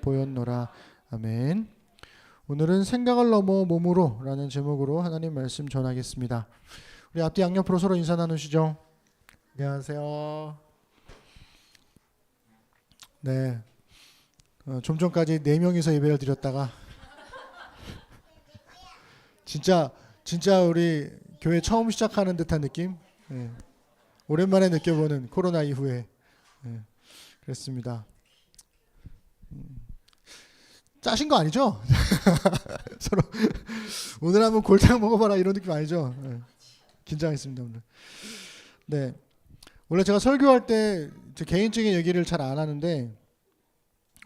보였노라. 아멘. 오늘은 생각을 넘어 몸으로 라는 제목으로 하나님 말씀 전하겠습니다. 우리 앞뒤 양옆으로 서로 인사 나누시죠. 안녕하세요. 네, 좀 전까지 4명이서 예배를 드렸다가 진짜 우리 교회 처음 시작하는 듯한 느낌. 네, 오랜만에 느껴보는 코로나 이후에 그랬습니다. 짜신 거 아니죠? 서로 오늘 한번 골탕 먹어봐라 이런 느낌 아니죠? 네. 긴장했습니다 오늘. 네, 원래 제가 설교할 때 제 개인적인 얘기를 잘 안 하는데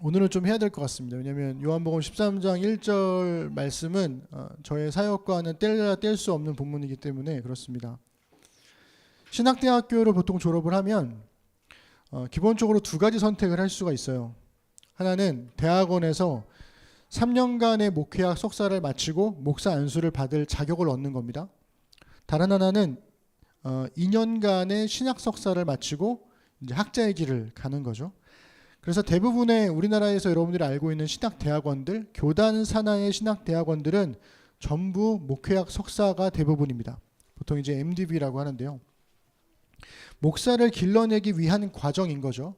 오늘은 좀 해야 될 것 같습니다. 왜냐하면 요한복음 13장 1절 말씀은 저의 사역과는 뗄래야 뗄 수 없는 본문이기 때문에 그렇습니다. 신학대학교를 보통 졸업을 하면 기본적으로 2가지 선택을 할 수가 있어요. 하나는 대학원에서 3년간의 목회학 석사를 마치고 목사 안수를 받을 자격을 얻는 겁니다. 다른 하나는 2년간의 신학 석사를 마치고 이제 학자의 길을 가는 거죠. 그래서 대부분의 우리나라에서 여러분들이 알고 있는 신학 대학원들, 교단 산하의 신학 대학원들은 전부 목회학 석사가 대부분입니다. 보통 이제 MDB라고 하는데요. 목사를 길러내기 위한 과정인 거죠.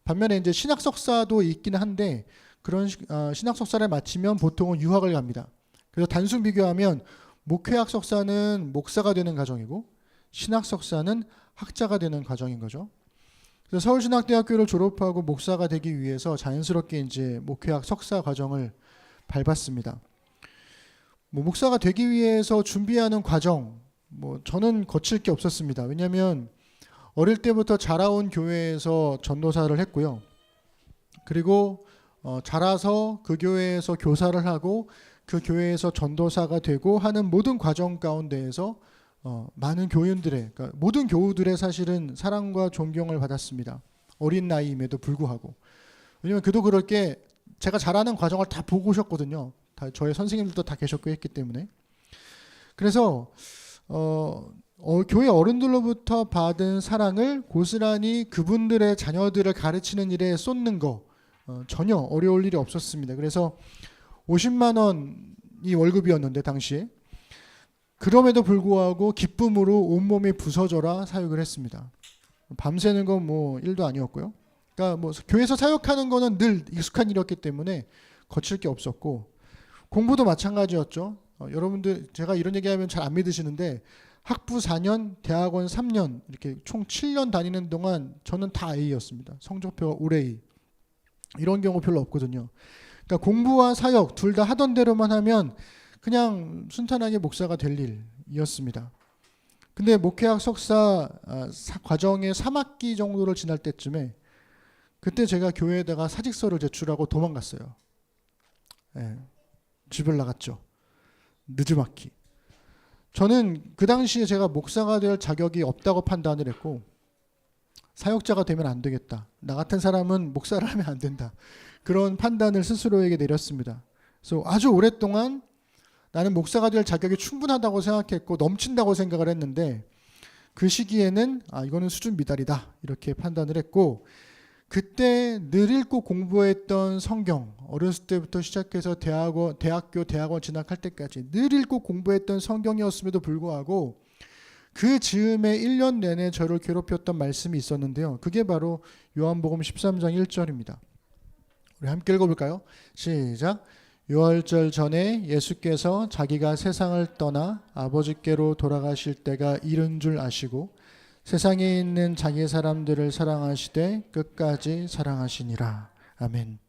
반면에 이제 신학 석사도 있긴 한데 그런 신학 석사를 마치면 보통은 유학을 갑니다. 그래서 단순 비교하면 목회학 석사는 목사가 되는 과정이고 신학 석사는 학자가 되는 과정인 거죠. 그래서 서울신학대학교를 졸업하고 목사가 되기 위해서 자연스럽게 이제 목회학 석사 과정을 밟았습니다. 목사가 되기 위해서 준비하는 과정, 저는 거칠 게 없었습니다. 왜냐하면 어릴 때부터 자라온 교회에서 전도사를 했고요. 그리고 자라서 그 교회에서 교사를 하고 그 교회에서 전도사가 되고 하는 모든 과정 가운데에서 많은 교인들의, 그러니까 모든 교우들의 사실은 사랑과 존경을 받았습니다. 어린 나이임에도 불구하고. 왜냐하면 그도 그럴 게 제가 자라는 과정을 다 보고 오셨거든요. 다 저의 선생님들도 다 계셨고 했기 때문에. 그래서 교회 어른들로부터 받은 사랑을 고스란히 그분들의 자녀들을 가르치는 일에 쏟는 거 전혀 어려울 일이 없었습니다. 그래서 50만 원이 월급이었는데 당시에 그럼에도 불구하고 기쁨으로 온몸이 부서져라 사역을 했습니다. 밤새는 건 일도 아니었고요. 그러니까 교회에서 사역하는 거는 늘 익숙한 일이었기 때문에 거칠 게 없었고 공부도 마찬가지였죠. 여러분들 제가 이런 얘기하면 잘 안 믿으시는데 학부 4년, 대학원 3년 이렇게 총 7년 다니는 동안 저는 다 A였습니다. 성적표가 올 A. 이런 경우 별로 없거든요. 그러니까 공부와 사역 둘 다 하던 대로만 하면 그냥 순탄하게 목사가 될 일이었습니다. 근데 목회학 석사 과정의 3학기 정도를 지날 때쯤에 그때 제가 교회에다가 사직서를 제출하고 도망갔어요. 네, 집을 나갔죠. 늦지막히. 저는 그 당시에 제가 목사가 될 자격이 없다고 판단을 했고 사역자가 되면 안 되겠다. 나 같은 사람은 목사를 하면 안 된다. 그런 판단을 스스로에게 내렸습니다. 그래서 아주 오랫동안 나는 목사가 될 자격이 충분하다고 생각했고 넘친다고 생각을 했는데 그 시기에는 이거는 수준 미달이다 이렇게 판단을 했고 그때 늘 읽고 공부했던 성경 어렸을 때부터 시작해서 대학교 대학원 진학할 때까지 늘 읽고 공부했던 성경이었음에도 불구하고 그 즈음에 1년 내내 저를 괴롭혔던 말씀이 있었는데요. 그게 바로 요한복음 13장 1절입니다. 우리 함께 읽어볼까요? 시작. 유월절 전에 예수께서 자기가 세상을 떠나 아버지께로 돌아가실 때가 이른 줄 아시고 세상에 있는 자기 사람들을 사랑하시되 끝까지 사랑하시니라. 아멘.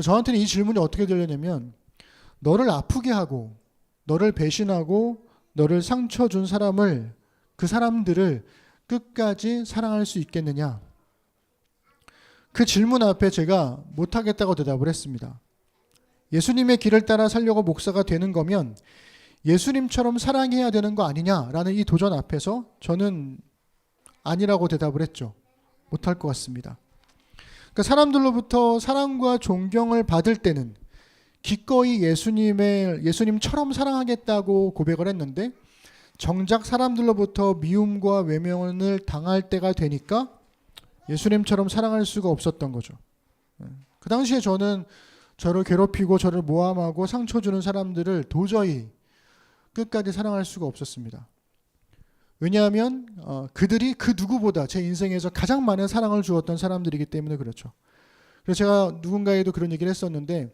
저한테는 이 질문이 어떻게 들리냐면 너를 아프게 하고 너를 배신하고 너를 상처 준 사람을 그 사람들을 끝까지 사랑할 수 있겠느냐? 그 질문 앞에 제가 못하겠다고 대답을 했습니다. 예수님의 길을 따라 살려고 목사가 되는 거면 예수님처럼 사랑해야 되는 거 아니냐라는 이 도전 앞에서 저는 아니라고 대답을 했죠. 못할 것 같습니다. 그러니까 사람들로부터 사랑과 존경을 받을 때는 기꺼이 예수님처럼 사랑하겠다고 고백을 했는데 정작 사람들로부터 미움과 외면을 당할 때가 되니까 예수님처럼 사랑할 수가 없었던 거죠. 그 당시에 저는 저를 괴롭히고 저를 모함하고 상처 주는 사람들을 도저히 끝까지 사랑할 수가 없었습니다. 왜냐하면 그들이 그 누구보다 제 인생에서 가장 많은 사랑을 주었던 사람들이기 때문에 그렇죠. 그래서 제가 누군가에도 그런 얘기를 했었는데,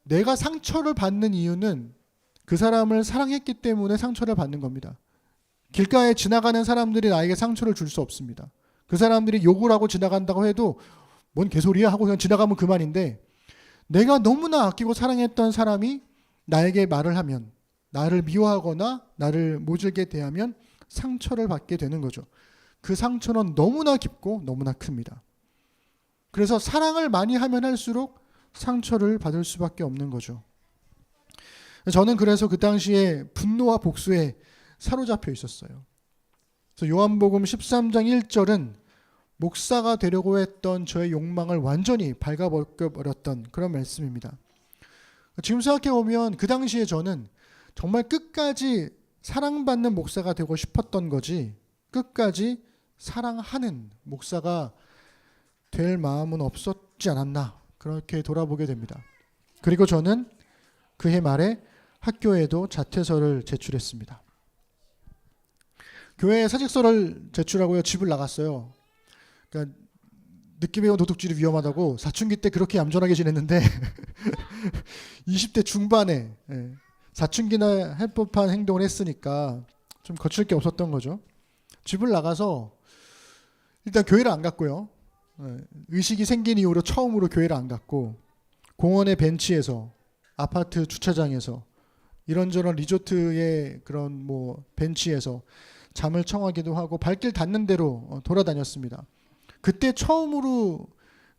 내가 상처를 받는 이유는 그 사람을 사랑했기 때문에 상처를 받는 겁니다. 길가에 지나가는 사람들이 나에게 상처를 줄 수 없습니다. 그 사람들이 욕을 하고 지나간다고 해도 뭔 개소리야 하고 그냥 지나가면 그만인데, 내가 너무나 아끼고 사랑했던 사람이 나에게 말을 하면, 나를 미워하거나 나를 모질게 대하면 상처를 받게 되는 거죠. 그 상처는 너무나 깊고 너무나 큽니다. 그래서 사랑을 많이 하면 할수록 상처를 받을 수밖에 없는 거죠. 저는 그래서 그 당시에 분노와 복수에 사로잡혀 있었어요. 그래서 요한복음 13장 1절은 목사가 되려고 했던 저의 욕망을 완전히 발가벗겨버렸던 그런 말씀입니다. 지금 생각해보면 그 당시에 저는 정말 끝까지 사랑받는 목사가 되고 싶었던 거지, 끝까지 사랑하는 목사가 될 마음은 없었지 않았나, 그렇게 돌아보게 됩니다. 그리고 저는 그해 말에 학교에도 자퇴서를 제출했습니다. 교회에 사직서를 제출하고요, 집을 나갔어요. 그러니까 늦게 배운 도둑질이 위험하다고 사춘기 때 그렇게 얌전하게 지냈는데 20대 중반에 사춘기나 할 법한 행동을 했으니까 좀 거칠 게 없었던 거죠. 집을 나가서 일단 교회를 안 갔고요. 의식이 생긴 이후로 처음으로 교회를 안 갔고, 공원의 벤치에서, 아파트 주차장에서, 이런저런 리조트의 그런 뭐 벤치에서 잠을 청하기도 하고 발길 닿는 대로 돌아다녔습니다. 그때 처음으로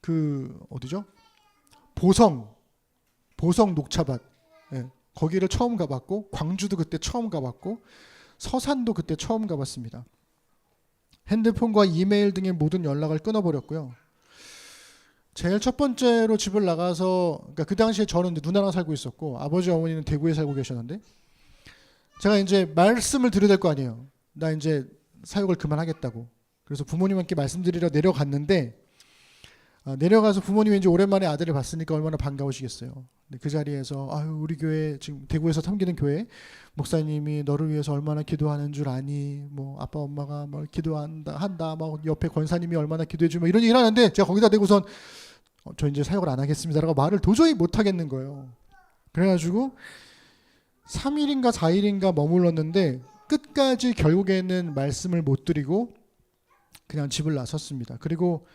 그 어디죠? 보성 녹차밭, 거기를 처음 가봤고, 광주도 그때 처음 가봤고, 서산도 그때 처음 가봤습니다. 핸드폰과 이메일 등의 모든 연락을 끊어버렸고요. 제일 첫 번째로 집을 나가서, 그러니까 그 당시에 저는 누나랑 살고 있었고 아버지 어머니는 대구에 살고 계셨는데, 제가 이제 말씀을 드려야 될 거 아니에요. 나 이제 사역을 그만하겠다고. 그래서 부모님께 말씀드리러 내려갔는데, 내려가서 부모님이 이제 오랜만에 아들을 봤으니까 얼마나 반가우시겠어요. 근데 그 자리에서 아유, 우리 교회 지금 대구에서 섬기는 교회 목사님이 너를 위해서 얼마나 기도하는 줄 아니, 뭐 아빠 엄마가 뭐 기도한다 막 옆에 권사님이 얼마나 기도해 주면 이런 얘기를 하는데, 제가 거기다 대고선 저 이제 사역을 안 하겠습니다라고 말을 도저히 못 하겠는 거예요. 그래가지고 3일인가 4일인가 머물렀는데 끝까지 결국에는 말씀을 못 드리고 그냥 집을 나섰습니다. 그리고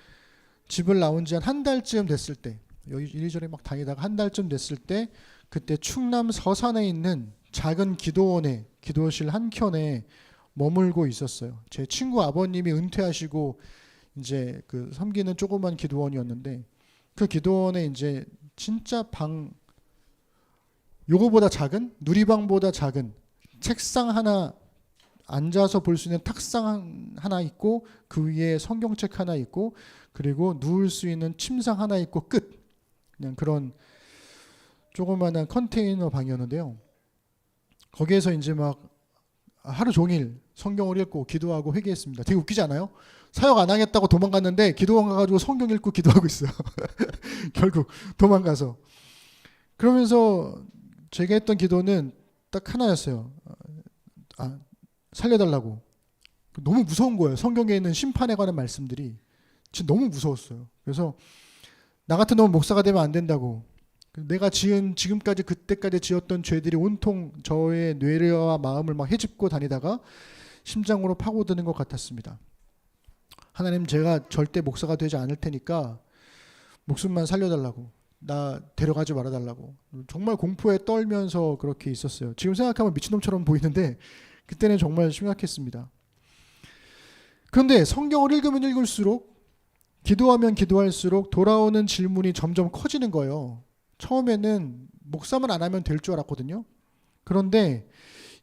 집을 나온 지 한 달쯤 됐을 때, 여기 이리저리 막 다니다가 한 달쯤 됐을 때, 그때 충남 서산에 있는 작은 기도원에, 기도실 한켠에 머물고 있었어요. 제 친구 아버님이 은퇴하시고 이제 그 섬기는 조그만 기도원이었는데, 그 기도원에 이제 진짜 방, 요거보다 작은, 누리방보다 작은 책상 하나, 앉아서 볼 수 있는 탁상 하나 있고, 그 위에 성경책 하나 있고, 그리고 누울 수 있는 침상 하나 있고 끝. 그냥 그런 조그마한 컨테이너 방이었는데요. 거기에서 이제 막 하루 종일 성경을 읽고 기도하고 회개했습니다. 되게 웃기지 않아요? 사역 안 하겠다고 도망갔는데 기도원 가가지고 성경 읽고 기도하고 있어요. 결국 도망가서. 그러면서 제가 했던 기도는 딱 하나였어요. 살려달라고. 너무 무서운 거예요. 성경에 있는 심판에 관한 말씀들이 진짜 너무 무서웠어요. 그래서 나 같은 놈은 목사가 되면 안 된다고. 내가 지금까지 그때까지 지었던 죄들이 온통 저의 뇌와 마음을 막 헤집고 다니다가 심장으로 파고드는 것 같았습니다. 하나님, 제가 절대 목사가 되지 않을 테니까 목숨만 살려달라고, 나 데려가지 말아달라고. 정말 공포에 떨면서 그렇게 있었어요. 지금 생각하면 미친놈처럼 보이는데 그때는 정말 심각했습니다. 그런데 성경을 읽으면 읽을수록, 기도하면 기도할수록 돌아오는 질문이 점점 커지는 거예요. 처음에는 목사만 안 하면 될 줄 알았거든요. 그런데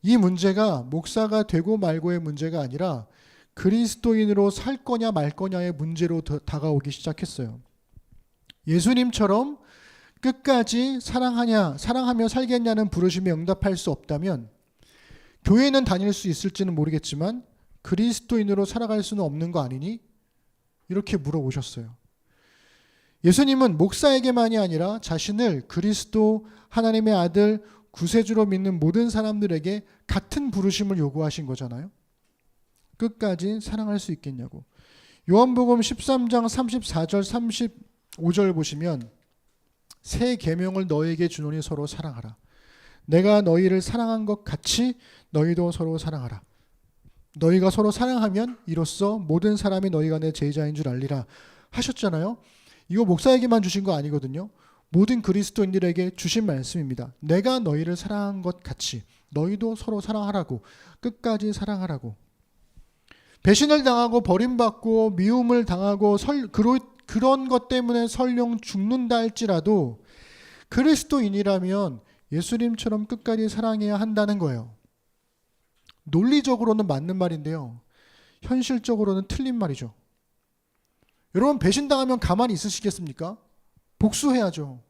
이 문제가 목사가 되고 말고의 문제가 아니라 그리스도인으로 살 거냐 말 거냐의 문제로 다가오기 시작했어요. 예수님처럼 끝까지 사랑하며 살겠냐는 부르심에 응답할 수 없다면 교회는 다닐 수 있을지는 모르겠지만 그리스도인으로 살아갈 수는 없는 거 아니니? 이렇게 물어보셨어요. 예수님은 목사에게만이 아니라 자신을 그리스도 하나님의 아들 구세주로 믿는 모든 사람들에게 같은 부르심을 요구하신 거잖아요. 끝까지 사랑할 수 있겠냐고. 요한복음 13장 34절 35절 보시면 새 계명을 너희에게 주노니 서로 사랑하라. 내가 너희를 사랑한 것 같이 너희도 서로 사랑하라. 너희가 서로 사랑하면 이로써 모든 사람이 너희가 내 제자인 줄 알리라 하셨잖아요. 이거 목사에게만 주신 거 아니거든요. 모든 그리스도인들에게 주신 말씀입니다. 내가 너희를 사랑한 것 같이 너희도 서로 사랑하라고, 끝까지 사랑하라고. 배신을 당하고 버림받고 미움을 당하고 그런 것 때문에 설령 죽는다 할지라도 그리스도인이라면 예수님처럼 끝까지 사랑해야 한다는 거예요. 논리적으로는 맞는 말인데요. 현실적으로는 틀린 말이죠. 여러분, 배신당하면 가만히 있으시겠습니까? 복수해야죠.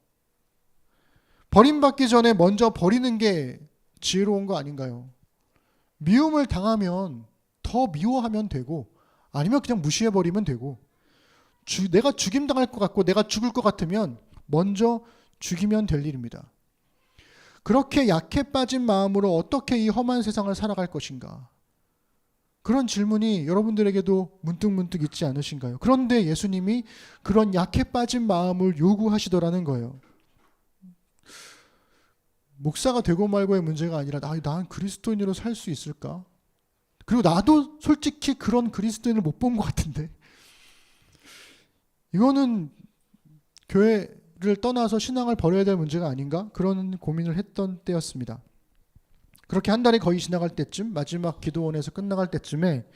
버림받기 전에 먼저 버리는 게 지혜로운 거 아닌가요? 미움을 당하면 더 미워하면 되고, 아니면 그냥 무시해버리면 되고, 내가 죽임당할 것 같고 내가 죽을 것 같으면 먼저 죽이면 될 일입니다. 그렇게 약해 빠진 마음으로 어떻게 이 험한 세상을 살아갈 것인가? 그런 질문이 여러분들에게도 문득문득 있지 않으신가요? 그런데 예수님이 그런 약해 빠진 마음을 요구하시더라는 거예요. 목사가 되고 말고의 문제가 아니라 난 그리스도인으로 살 수 있을까? 그리고 나도 솔직히 그런 그리스도인을 못 본 것 같은데, 이거는 교회를 떠나서 신앙을 버려야 될 문제가 아닌가? 그런 고민을 했던 때였습니다. 그렇게 한 달이 거의 지나갈 때쯤, 마지막 기도원에서 끝나갈 때쯤에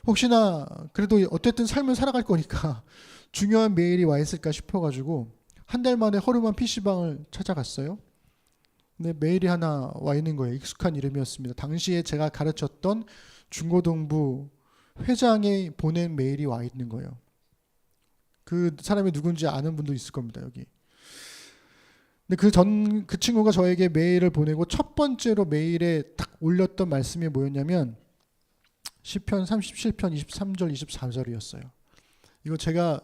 혹시나 그래도 어쨌든 삶을 살아갈 거니까 중요한 메일이 와 있을까 싶어가지고 한 달 만에 허름한 PC방을 찾아갔어요. 근데 메일이 하나 와 있는 거예요. 익숙한 이름이었습니다. 당시에 제가 가르쳤던 중고등부 회장이 보낸 메일이 와 있는 거예요. 그 사람이 누군지 아는 분도 있을 겁니다, 여기. 근데 그 친구가 저에게 메일을 보내고 첫 번째로 메일에 딱 올렸던 말씀이 뭐였냐면 시편 37편 23절 24절이었어요. 이거 제가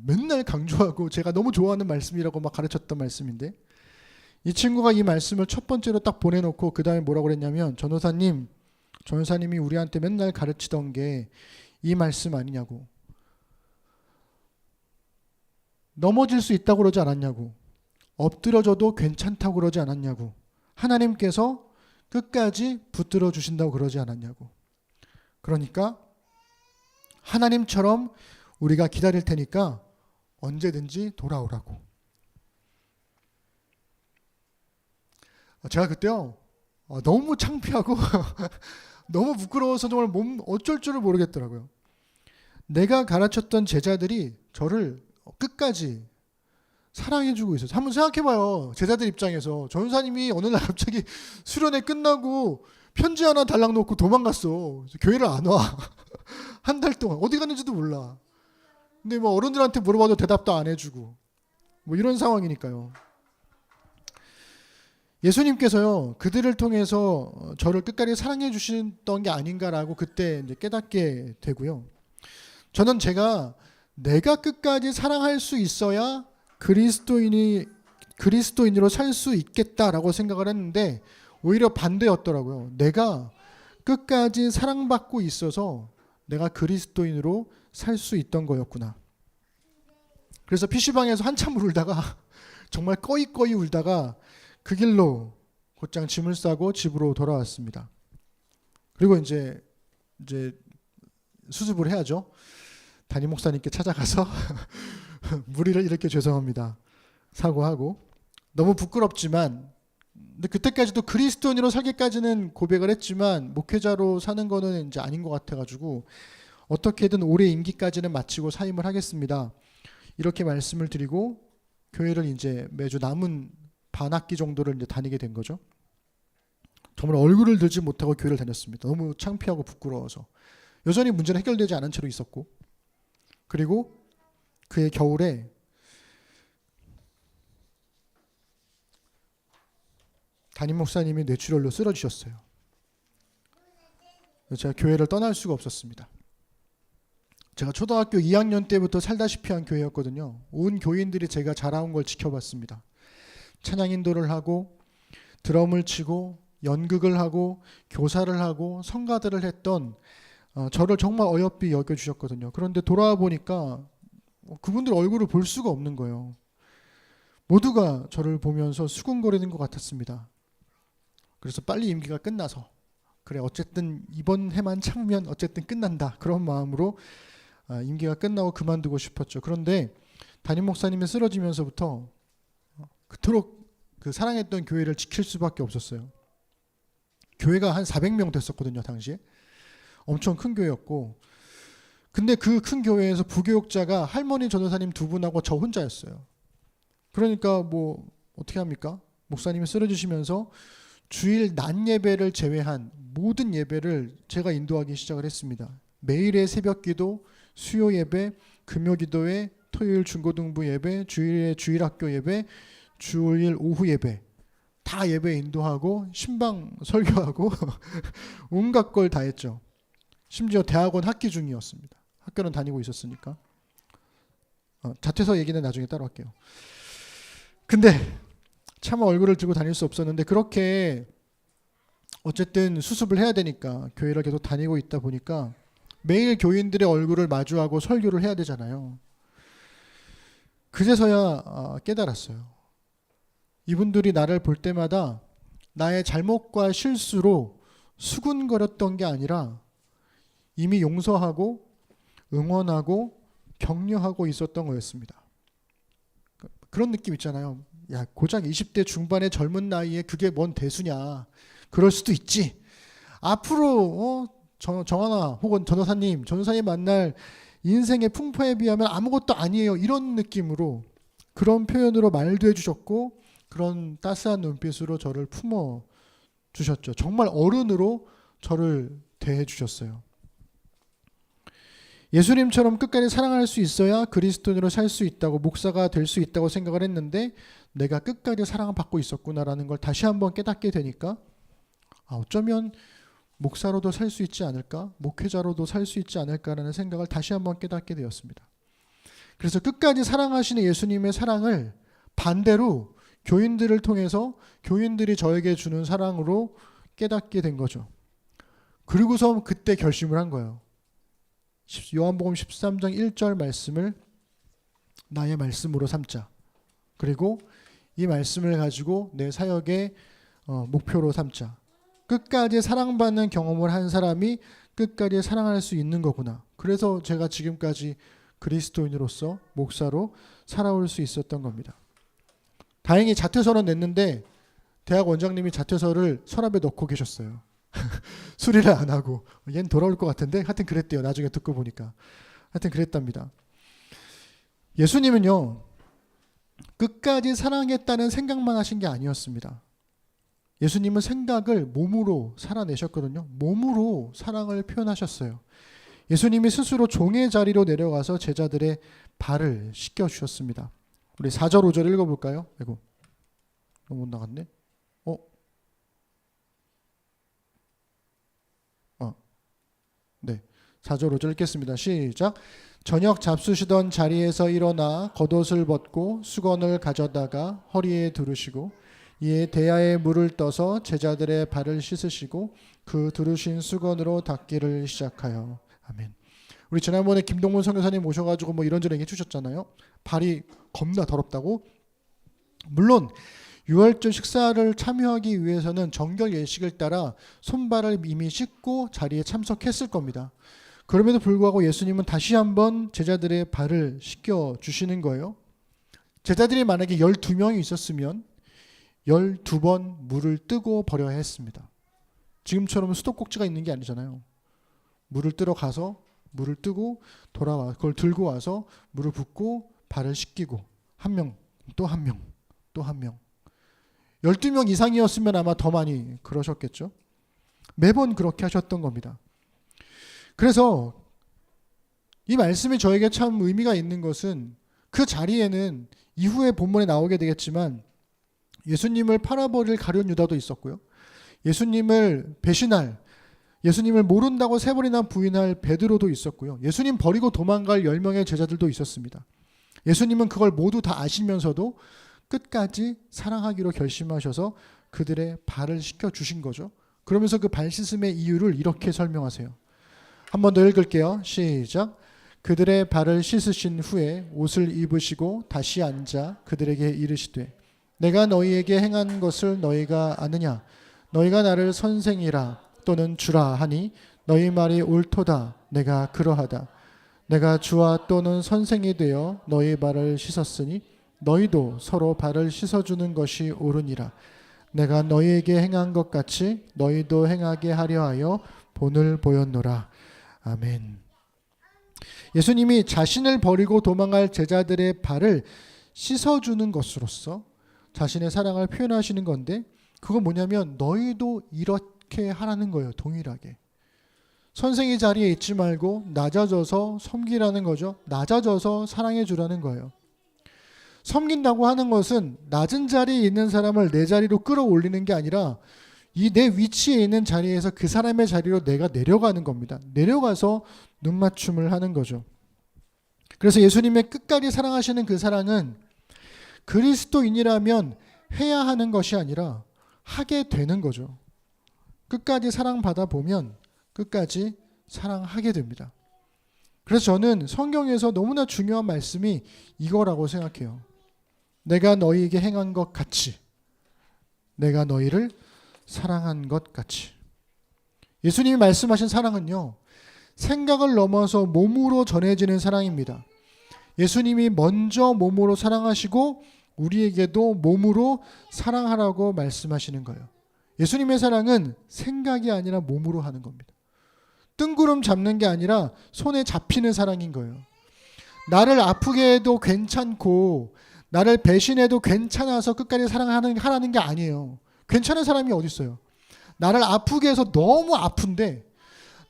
맨날 강조하고 제가 너무 좋아하는 말씀이라고 막 가르쳤던 말씀인데, 이 친구가 이 말씀을 첫 번째로 딱 보내놓고 그 다음에 뭐라고 그랬냐면, 전도사님이 우리한테 맨날 가르치던 게 이 말씀 아니냐고, 넘어질 수 있다고 그러지 않았냐고, 엎드려져도 괜찮다고 그러지 않았냐고, 하나님께서 끝까지 붙들어 주신다고 그러지 않았냐고. 그러니까 하나님처럼 우리가 기다릴 테니까 언제든지 돌아오라고. 제가 그때요 너무 창피하고 너무 부끄러워서 정말 어쩔 줄을 모르겠더라고요. 내가 가르쳤던 제자들이 저를 끝까지 사랑해주고 있어요. 한번 생각해봐요. 제자들 입장에서 전사님이 어느 날 갑자기 수련회 끝나고 편지 하나 달랑 놓고 도망갔어. 교회를 안 와. 한 달 동안 어디 갔는지도 몰라. 근데 뭐 어른들한테 물어봐도 대답도 안 해주고 뭐 이런 상황이니까요. 예수님께서요 그들을 통해서 저를 끝까지 사랑해 주셨던 게 아닌가라고 그때 이제 깨닫게 되고요. 저는 내가 끝까지 사랑할 수 있어야 그리스도인으로 살 수 있겠다라고 생각을 했는데 오히려 반대였더라고요. 내가 끝까지 사랑받고 있어서 내가 그리스도인으로 살 수 있던 거였구나. 그래서 PC방에서 한참 울다가 정말 꺼이꺼이 울다가 그 길로 곧장 짐을 싸고 집으로 돌아왔습니다. 그리고 이제 수습을 해야죠. 담임 목사님께 찾아가서 무리를 이렇게 죄송합니다 사과하고, 너무 부끄럽지만 근데 그때까지도 그리스도인으로 살기까지는 고백을 했지만 목회자로 사는 거는 이제 아닌 것 같아가지고 어떻게든 올해 임기까지는 마치고 사임을 하겠습니다 이렇게 말씀을 드리고 교회를 이제 매주 남은 반학기 정도를 이제 다니게 된 거죠. 정말 얼굴을 들지 못하고 교회를 다녔습니다. 너무 창피하고 부끄러워서. 여전히 문제는 해결되지 않은 채로 있었고, 그리고 그해 겨울에 담임 목사님이 뇌출혈로 쓰러지셨어요. 제가 교회를 떠날 수가 없었습니다. 제가 초등학교 2학년 때부터 살다시피 한 교회였거든요. 온 교인들이 제가 자라온 걸 지켜봤습니다. 찬양 인도를 하고 드럼을 치고 연극을 하고 교사를 하고 성가들을 했던 저를 정말 어여삐 여겨주셨거든요. 그런데 돌아와 보니까 그분들 얼굴을 볼 수가 없는 거예요. 모두가 저를 보면서 수군거리는 것 같았습니다. 그래서 빨리 임기가 끝나서 그래 어쨌든 이번 해만 참으면 어쨌든 끝난다 그런 마음으로 임기가 끝나고 그만두고 싶었죠. 그런데 담임 목사님이 쓰러지면서부터 그토록 그 사랑했던 교회를 지킬 수밖에 없었어요. 교회가 한 400명 됐었거든요. 당시에 엄청 큰 교회였고, 근데 그 큰 교회에서 부교육자가 할머니 전도사님 두 분하고 저 혼자였어요. 그러니까 뭐 어떻게 합니까? 목사님이 쓰러지시면서 주일 낮 예배를 제외한 모든 예배를 제가 인도하기 시작을 했습니다. 매일의 새벽 기도, 수요 예배, 금요 기도회, 토요일 중고등부 예배, 주일의 주일학교 예배, 주일 오후 예배 다 예배 인도하고 신방 설교하고 온갖 걸 다 했죠. 심지어 대학원 학기 중이었습니다. 학교는 다니고 있었으니까. 자퇴서 얘기는 나중에 따로 할게요. 근데 차마 얼굴을 들고 다닐 수 없었는데 그렇게 어쨌든 수습을 해야 되니까 교회를 계속 다니고 있다 보니까 매일 교인들의 얼굴을 마주하고 설교를 해야 되잖아요. 그제서야 깨달았어요. 이분들이 나를 볼 때마다 나의 잘못과 실수로 수군거렸던 게 아니라 이미 용서하고 응원하고 격려하고 있었던 거였습니다. 그런 느낌 있잖아요. 야, 고작 20대 중반의 젊은 나이에 그게 뭔 대수냐. 그럴 수도 있지. 앞으로 정하나 혹은 전도사님 만날 인생의 풍파에 비하면 아무것도 아니에요. 이런 느낌으로 그런 표현으로 말도 해주셨고 그런 따스한 눈빛으로 저를 품어 주셨죠. 정말 어른으로 저를 대해 주셨어요. 예수님처럼 끝까지 사랑할 수 있어야 그리스도인으로 살 수 있다고, 목사가 될 수 있다고 생각을 했는데 내가 끝까지 사랑을 받고 있었구나라는 걸 다시 한번 깨닫게 되니까 어쩌면 목사로도 살 수 있지 않을까, 목회자로도 살 수 있지 않을까라는 생각을 다시 한번 깨닫게 되었습니다. 그래서 끝까지 사랑하시는 예수님의 사랑을 반대로 교인들을 통해서 교인들이 저에게 주는 사랑으로 깨닫게 된 거죠. 그리고서 그때 결심을 한 거예요. 요한복음 13장 1절 말씀을 나의 말씀으로 삼자. 그리고 이 말씀을 가지고 내 사역의 목표로 삼자. 끝까지 사랑받는 경험을 한 사람이 끝까지 사랑할 수 있는 거구나. 그래서 제가 지금까지 그리스도인으로서 목사로 살아올 수 있었던 겁니다. 다행히 자퇴서는 냈는데 대학 원장님이 자퇴서를 서랍에 넣고 계셨어요. 수리를 안 하고. 얘는 돌아올 것 같은데 하여튼 그랬대요. 나중에 듣고 보니까. 하여튼 그랬답니다. 예수님은요, 끝까지 사랑했다는 생각만 하신 게 아니었습니다. 예수님은 생각을 몸으로 살아내셨거든요. 몸으로 사랑을 표현하셨어요. 예수님이 스스로 종의 자리로 내려가서 제자들의 발을 씻겨주셨습니다. 우리 4절 5절 읽어볼까요? 아이고, 너무 못 나갔네. 네, 4절 5절 읽겠습니다. 시작. 저녁 잡수시던 자리에서 일어나 겉옷을 벗고 수건을 가져다가 허리에 두르시고 이에 대야에 물을 떠서 제자들의 발을 씻으시고 그 두르신 수건으로 닦기를 시작하여. 아멘. 우리 지난번에 김동문 선교사님 오셔가지고 뭐 이런저런 해주셨잖아요. 발이 겁나 더럽다고. 물론 유월절 식사를 참여하기 위해서는 정결 예식을 따라 손발을 이미 씻고 자리에 참석했을 겁니다. 그럼에도 불구하고 예수님은 다시 한번 제자들의 발을 씻겨 주시는 거예요. 제자들이 만약에 12명이 있었으면 12번 물을 뜨고 버려야 했습니다. 지금처럼 수도꼭지가 있는 게 아니잖아요. 물을 뜨러 가서 물을 뜨고 돌아와 그걸 들고 와서 물을 붓고 발을 씻기고 한 명, 또 한 명, 또 한 명. 12명 이상이었으면 아마 더 많이 그러셨겠죠. 매번 그렇게 하셨던 겁니다. 그래서 이 말씀이 저에게 참 의미가 있는 것은 그 자리에는 이후에 본문에 나오게 되겠지만 예수님을 팔아버릴 가룟 유다도 있었고요. 예수님을 배신할 예수님을 모른다고 3번이나 부인할 베드로도 있었고요. 예수님 버리고 도망갈 10명의 제자들도 있었습니다. 예수님은 그걸 모두 다 아시면서도 끝까지 사랑하기로 결심하셔서 그들의 발을 씻겨주신 거죠. 그러면서 그 발 씻음의 이유를 이렇게 설명하세요. 한 번 더 읽을게요. 시작. 그들의 발을 씻으신 후에 옷을 입으시고 다시 앉아 그들에게 이르시되 내가 너희에게 행한 것을 너희가 아느냐? 너희가 나를 선생이라 또는 주라 하니 너희 말이 옳도다. 내가 그러하다. 내가 주와 또는 선생이 되어 너희 발을 씻었으니 너희도 서로 발을 씻어주는 것이 옳으니라. 내가 너희에게 행한 것 같이 너희도 행하게 하려 하여 본을 보였노라. 아멘. 예수님이 자신을 버리고 도망갈 제자들의 발을 씻어주는 것으로서 자신의 사랑을 표현하시는 건데, 그건 뭐냐면 너희도 이렇게 하라는 거예요. 동일하게. 선생의 자리에 있지 말고 낮아져서 섬기라는 거죠. 낮아져서 사랑해 주라는 거예요. 섬긴다고 하는 것은 낮은 자리에 있는 사람을 내 자리로 끌어올리는 게 아니라 이 내 위치에 있는 자리에서 그 사람의 자리로 내가 내려가는 겁니다. 내려가서 눈맞춤을 하는 거죠. 그래서 예수님의 끝까지 사랑하시는 그 사랑은 그리스도인이라면 해야 하는 것이 아니라 하게 되는 거죠. 끝까지 사랑받아 보면 끝까지 사랑하게 됩니다. 그래서 저는 성경에서 너무나 중요한 말씀이 이거라고 생각해요. 내가 너희에게 행한 것 같이, 내가 너희를 사랑한 것 같이. 예수님이 말씀하신 사랑은요, 생각을 넘어서 몸으로 전해지는 사랑입니다. 예수님이 먼저 몸으로 사랑하시고 우리에게도 몸으로 사랑하라고 말씀하시는 거예요. 예수님의 사랑은 생각이 아니라 몸으로 하는 겁니다. 뜬구름 잡는 게 아니라 손에 잡히는 사랑인 거예요. 나를 아프게 해도 괜찮고 나를 배신해도 괜찮아서 끝까지 사랑하라는 게 아니에요. 괜찮은 사람이 어디 있어요? 나를 아프게 해서 너무 아픈데,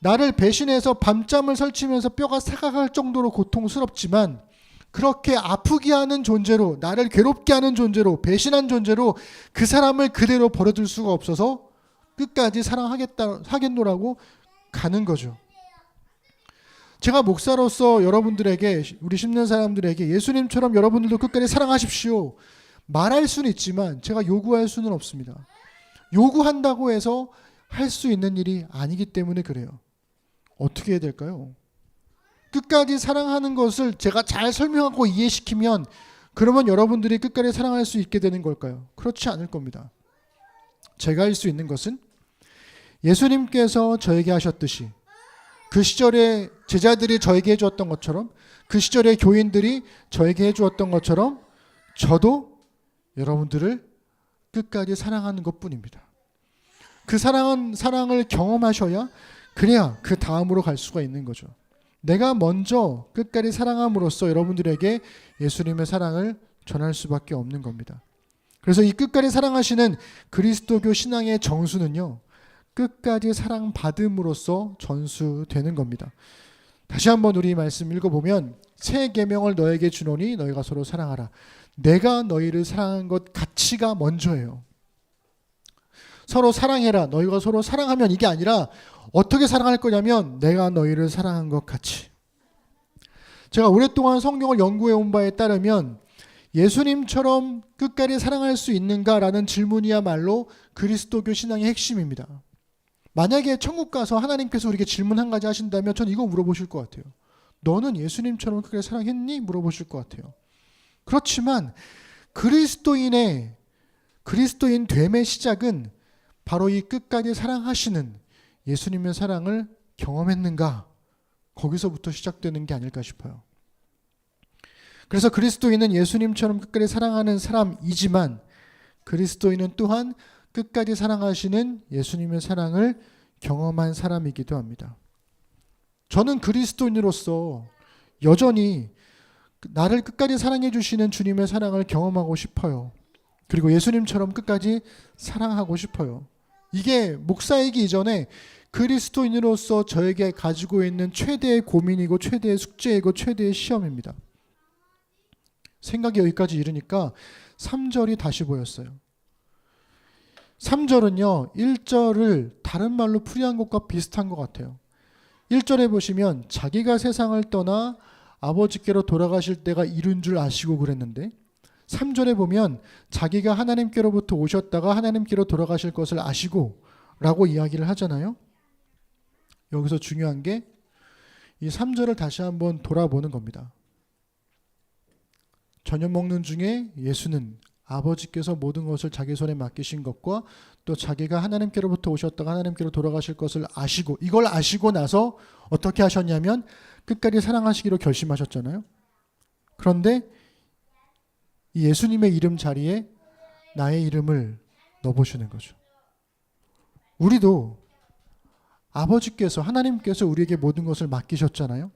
나를 배신해서 밤잠을 설치면서 뼈가 사가갈 정도로 고통스럽지만 그렇게 아프게 하는 존재로, 나를 괴롭게 하는 존재로, 배신한 존재로 그 사람을 그대로 버려둘 수가 없어서 끝까지 사랑하겠노라고 가는 거죠. 제가 목사로서 여러분들에게, 우리 심는 사람들에게 예수님처럼 여러분들도 끝까지 사랑하십시오 말할 수는 있지만 제가 요구할 수는 없습니다. 요구한다고 해서 할 수 있는 일이 아니기 때문에 그래요. 어떻게 해야 될까요? 끝까지 사랑하는 것을 제가 잘 설명하고 이해시키면 그러면 여러분들이 끝까지 사랑할 수 있게 되는 걸까요? 그렇지 않을 겁니다. 제가 할 수 있는 것은 예수님께서 저에게 하셨듯이, 그 시절에 제자들이 저에게 해주었던 것처럼, 그 시절에 교인들이 저에게 해주었던 것처럼 저도 여러분들을 끝까지 사랑하는 것뿐입니다. 그 사랑을 경험하셔야, 그래야 그 다음으로 갈 수가 있는 거죠. 내가 먼저 끝까지 사랑함으로써 여러분들에게 예수님의 사랑을 전할 수밖에 없는 겁니다. 그래서 이 끝까지 사랑하시는 그리스도교 신앙의 정수는요, 끝까지 사랑받음으로써 전수되는 겁니다. 다시 한번 우리 말씀 읽어보면, 새 계명을 너에게 주노니 너희가 서로 사랑하라. 내가 너희를 사랑한 것 같이가 먼저예요. 서로 사랑해라. 너희가 서로 사랑하면, 이게 아니라 어떻게 사랑할 거냐면 내가 너희를 사랑한 것 같이. 제가 오랫동안 성경을 연구해 온 바에 따르면 예수님처럼 끝까지 사랑할 수 있는가라는 질문이야말로 그리스도교 신앙의 핵심입니다. 만약에 천국 가서 하나님께서 우리에게 질문 한 가지 하신다면 전 이거 물어보실 것 같아요. 너는 예수님처럼 끝까지 사랑했니? 물어보실 것 같아요. 그렇지만 그리스도인 됨의 시작은 바로 이 끝까지 사랑하시는 예수님의 사랑을 경험했는가? 거기서부터 시작되는 게 아닐까 싶어요. 그래서 그리스도인은 예수님처럼 끝까지 사랑하는 사람이지만 그리스도인은 또한 끝까지 사랑하시는 예수님의 사랑을 경험한 사람이기도 합니다. 저는 그리스도인으로서 여전히 나를 끝까지 사랑해 주시는 주님의 사랑을 경험하고 싶어요. 그리고 예수님처럼 끝까지 사랑하고 싶어요. 이게 목사이기 이전에 그리스도인으로서 저에게 가지고 있는 최대의 고민이고 최대의 숙제이고 최대의 시험입니다. 생각이 여기까지 이르니까 3절이 다시 보였어요. 3절은요 1절을 다른 말로 풀이한 것과 비슷한 것 같아요. 1절에 보시면 자기가 세상을 떠나 아버지께로 돌아가실 때가 이른 줄 아시고 그랬는데, 3절에 보면 자기가 하나님께로부터 오셨다가 하나님께로 돌아가실 것을 아시고 라고 이야기를 하잖아요. 여기서 중요한 게 이 3절을 다시 한번 돌아보는 겁니다. 저녁 먹는 중에 예수는 아버지께서 모든 것을 자기 손에 맡기신 것과 또 자기가 하나님께로부터 오셨다가 하나님께로 돌아가실 것을 아시고, 이걸 아시고 나서 어떻게 하셨냐면 끝까지 사랑하시기로 결심하셨잖아요. 그런데 이 예수님의 이름 자리에 나의 이름을 넣어보시는 거죠. 우리도 아버지께서, 하나님께서 우리에게 모든 것을 맡기셨잖아요.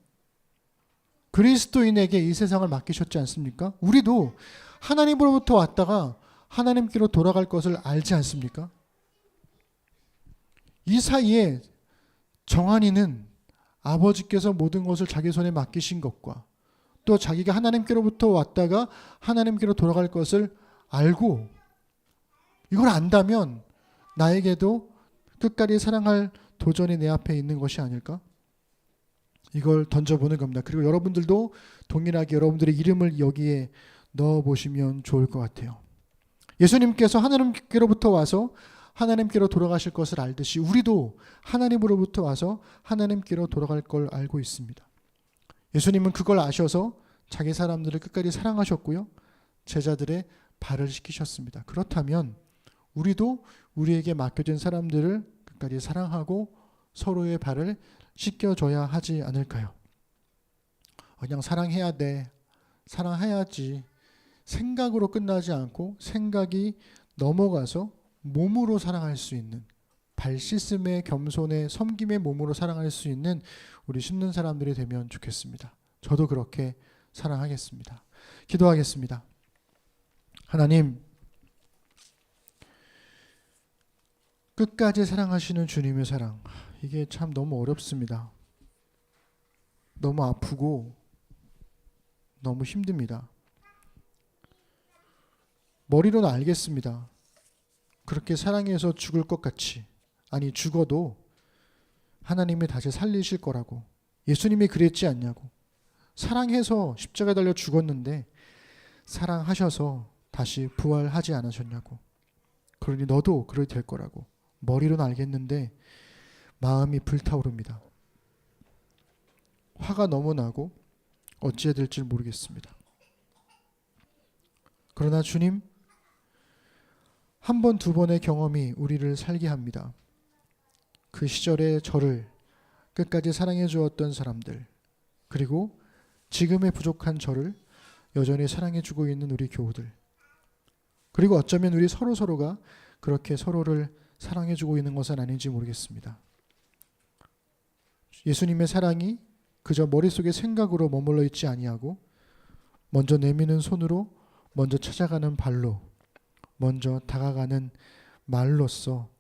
그리스도인에게 이 세상을 맡기셨지 않습니까? 우리도 하나님으로부터 왔다가 하나님께로 돌아갈 것을 알지 않습니까? 이 사이에 정한이는 아버지께서 모든 것을 자기 손에 맡기신 것과 또 자기가 하나님께로부터 왔다가 하나님께로 돌아갈 것을 알고, 이걸 안다면 나에게도 끝까지 사랑할 도전이 내 앞에 있는 것이 아닐까? 이걸 던져보는 겁니다. 그리고 여러분들도 동일하게 여러분들의 이름을 여기에 넣어보시면 좋을 것 같아요. 예수님께서 하나님께로부터 와서 하나님께로 돌아가실 것을 알듯이 우리도 하나님으로부터 와서 하나님께로 돌아갈 걸 알고 있습니다. 예수님은 그걸 아셔서 자기 사람들을 끝까지 사랑하셨고요, 제자들의 발을 씻기셨습니다. 그렇다면 우리도 우리에게 맡겨진 사람들을 끝까지 사랑하고 서로의 발을 씻겨줘야 하지 않을까요? 그냥 사랑해야 돼, 사랑해야지 생각으로 끝나지 않고 생각이 넘어가서 몸으로 사랑할 수 있는, 발 씻음의 겸손의 섬김의 몸으로 사랑할 수 있는 우리 심는 사람들이 되면 좋겠습니다. 저도 그렇게 사랑하겠습니다. 기도하겠습니다. 하나님, 끝까지 사랑하시는 주님의 사랑, 이게 참 너무 어렵습니다. 너무 아프고 너무 힘듭니다. 머리로는 알겠습니다. 그렇게 사랑해서 죽을 것 같이, 아니 죽어도 하나님이 다시 살리실 거라고. 예수님이 그랬지 않냐고. 사랑해서 십자가에 달려 죽었는데 사랑하셔서 다시 부활하지 않으셨냐고. 그러니 너도 그럴 될 거라고. 머리로는 알겠는데 마음이 불타오릅니다. 화가 너무 나고 어찌해야 될지 모르겠습니다. 그러나 주님, 한 번, 두 번의 경험이 우리를 살게 합니다. 그 시절의 저를 끝까지 사랑해 주었던 사람들, 그리고 지금의 부족한 저를 여전히 사랑해 주고 있는 우리 교우들, 그리고 어쩌면 우리 서로가 그렇게 서로를 사랑해 주고 있는 것은 아닌지 모르겠습니다. 예수님의 사랑이 그저 머릿속의 생각으로 머물러 있지 아니하고 먼저 내미는 손으로, 먼저 찾아가는 발로, 먼저 다가가는 말로써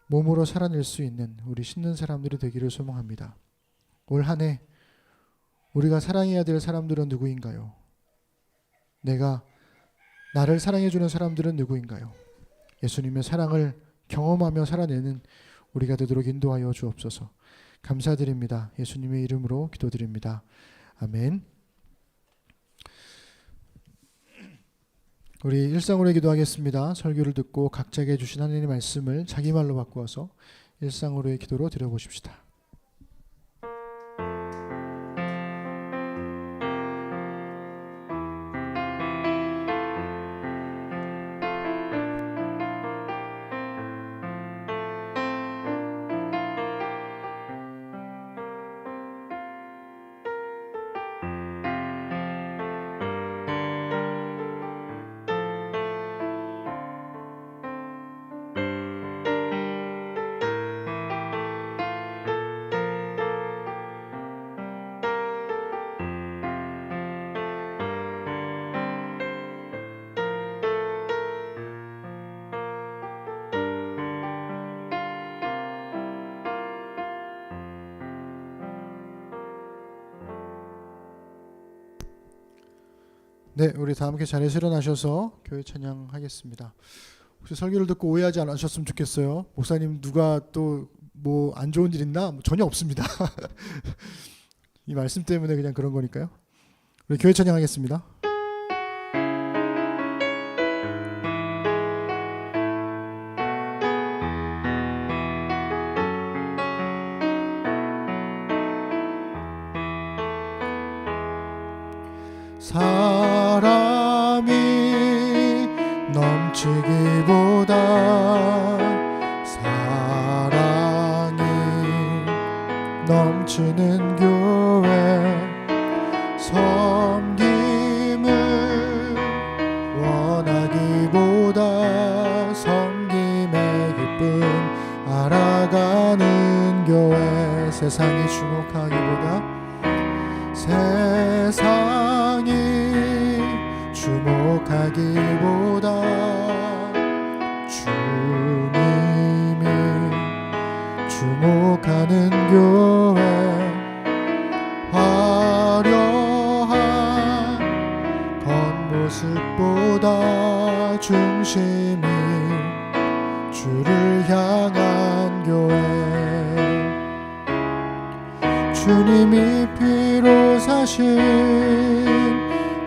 몸으로 살아낼 수 있는 우리 신는 사람들이 되기를 소망합니다. 올 한 해 우리가 사랑해야 될 사람들은 누구인가요? 내가 나를 사랑해주는 사람들은 누구인가요? 예수님의 사랑을 경험하며 살아내는 우리가 되도록 인도하여 주옵소서. 감사드립니다. 예수님의 이름으로 기도드립니다. 아멘. 우리 일상으로 기도하겠습니다. 설교를 듣고 각자에게 주신 하나님의 말씀을 자기 말로 바꾸어서 일상으로의 기도로 드려보십시다. 네, 우리 다 함께 자리에서 일어나셔서 교회 찬양하겠습니다. 혹시 설교를 듣고 오해하지 않으셨으면 좋겠어요. 목사님 누가 또 뭐 안 좋은 일 있나? 전혀 없습니다. 이 말씀 때문에 그냥 그런 거니까요. 우리 교회 찬양하겠습니다. 사람이 넘치기보다 사랑이 넘치는 교회, 섬김을 원하기보다 섬김의 기쁨 알아가는 교회, 세상이 주목하기보다 세상이 주목하기보다 주님이 주목하는 교회, 화려한 겉모습보다 중심이 주를 향한 교회, 주님이 피로 사신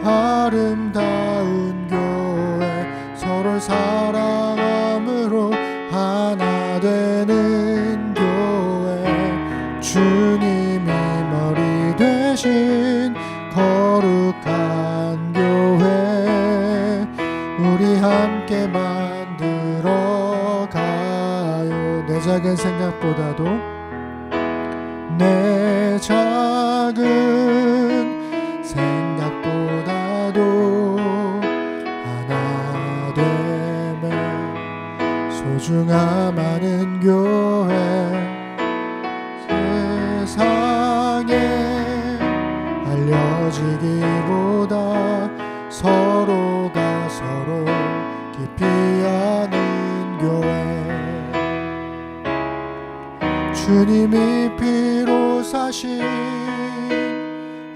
아름다운 교회, 서로 사랑함으로 하나 되는 교회, 주님이 머리 되신 거룩한 교회, 우리 함께 만들어 가요. 내 작은 생각보다도 내 작은 생각보다도 하나 되면 소중함 많은 교회, 세상에 알려지기보다 서로가 서로 깊이 아는 교회, 주님이 피로 사신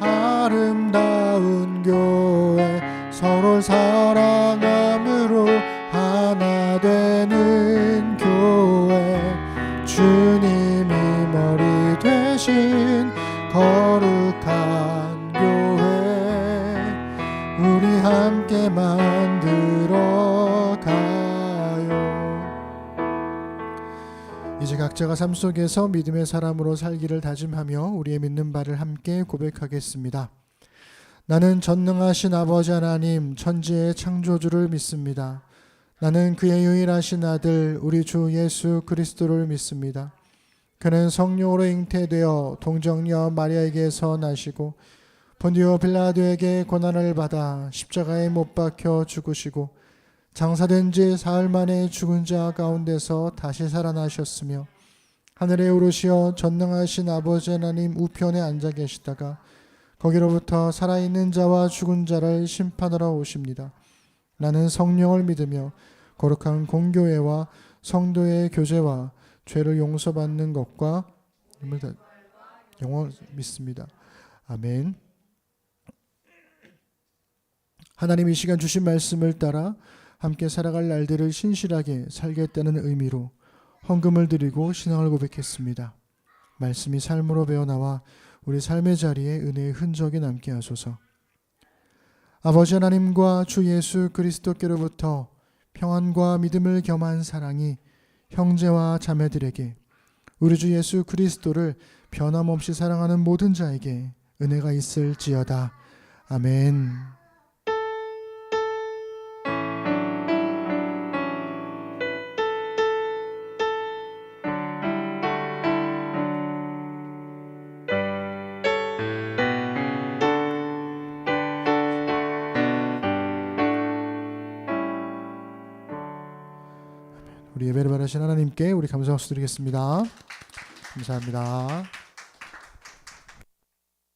아름다운 교회, 서로 사랑함으로 하나 되는 교회, 주님이 머리 되신 거룩한 교회, 우리 함께 만들어 가요. 이제 각자가 삶 속에서 믿음의 사람으로 살기를 다짐하며 우리의 믿는 바를 함께 고백하겠습니다. 나는 전능하신 아버지 하나님, 천지의 창조주를 믿습니다. 나는 그의 유일하신 아들 우리 주 예수 그리스도를 믿습니다. 그는 성령으로 잉태되어 동정녀 마리아에게서 나시고 본디오 빌라도에게 고난을 받아 십자가에 못 박혀 죽으시고 장사된 지 사흘 만에 죽은 자 가운데서 다시 살아나셨으며 하늘에 오르시어 전능하신 아버지 하나님 우편에 앉아 계시다가 거기로부터 살아있는 자와 죽은 자를 심판하러 오십니다. 나는 성령을 믿으며 거룩한 공교회와 성도의 교제와 죄를 용서받는 것과 영원 믿습니다. 아멘. 하나님 이 시간 주신 말씀을 따라 함께 살아갈 날들을 신실하게 살겠다는 의미로 헌금을 드리고 신앙을 고백했습니다. 말씀이 삶으로 배어나와 우리 삶의 자리에 은혜의 흔적이 남게 하소서. 아버지 하나님과 주 예수 그리스도께로부터 평안과 믿음을 겸한 사랑이 형제와 자매들에게, 우리 주 예수 그리스도를 변함없이 사랑하는 모든 자에게 은혜가 있을지어다. 아멘. 우리 예배를 바라신 하나님께 우리 감사 박수 드리겠습니다. 감사합니다.